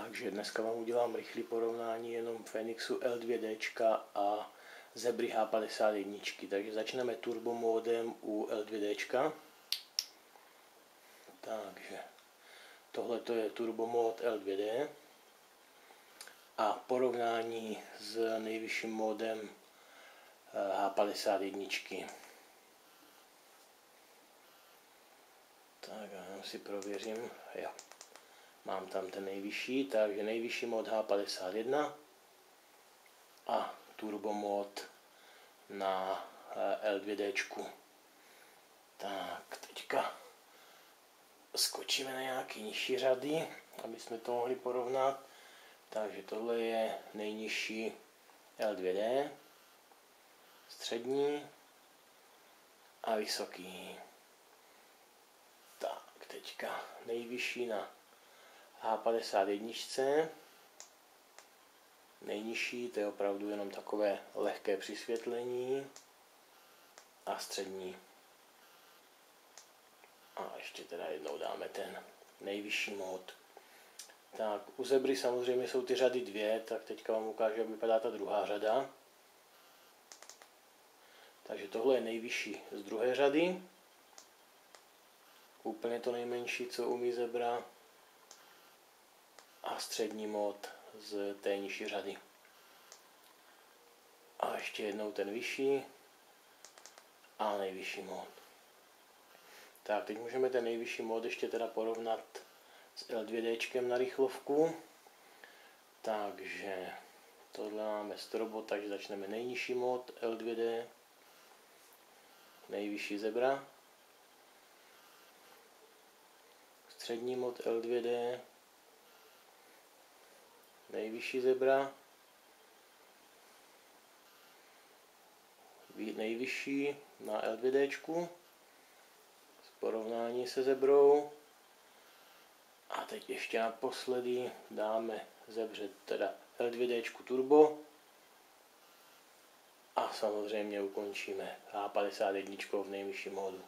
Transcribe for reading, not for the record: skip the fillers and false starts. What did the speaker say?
Takže dneska vám udělám rychlé porovnání jenom Fenixu L2D a Zebry H51. Takže začneme turbo módem u L2D. Takže tohle je turbo mód L2D a porovnání s nejvyšším módem H51. Tak já si prověřím, jo. Mám tam ten nejvyšší, takže nejvyšší mod H51 a turbo mod na L2D. Tak, teďka skočíme na nějaké nižší řady, aby jsme to mohli porovnat. Takže tohle je nejnižší L2D, střední a vysoký. Tak, teďka nejvyšší na H51, nejnižší, to je opravdu jenom takové lehké přisvětlení, a střední. A ještě teda jednou dáme ten nejvyšší mód. Tak, u Zebry samozřejmě jsou ty řady dvě, tak teďka vám ukážu, jak vypadá ta druhá řada. Takže tohle je nejvyšší z druhé řady. Úplně to nejmenší, co umí Zebra. A střední mód z té nižší řady. A ještě jednou ten vyšší a nejvyšší mód. Tak, teď můžeme ten nejvyšší mód ještě teda porovnat s L2D na rychlovku. Takže tohle máme strobo, takže začneme nejnižší mód L2D, nejvyšší Zebra, střední mód L2D, nejvyšší Zebra, nejvyšší na L2D, porovnání se Zebrou. A teď ještě naposledy dáme Zebře teda L2D turbo a samozřejmě ukončíme H51 v nejvyšším módu.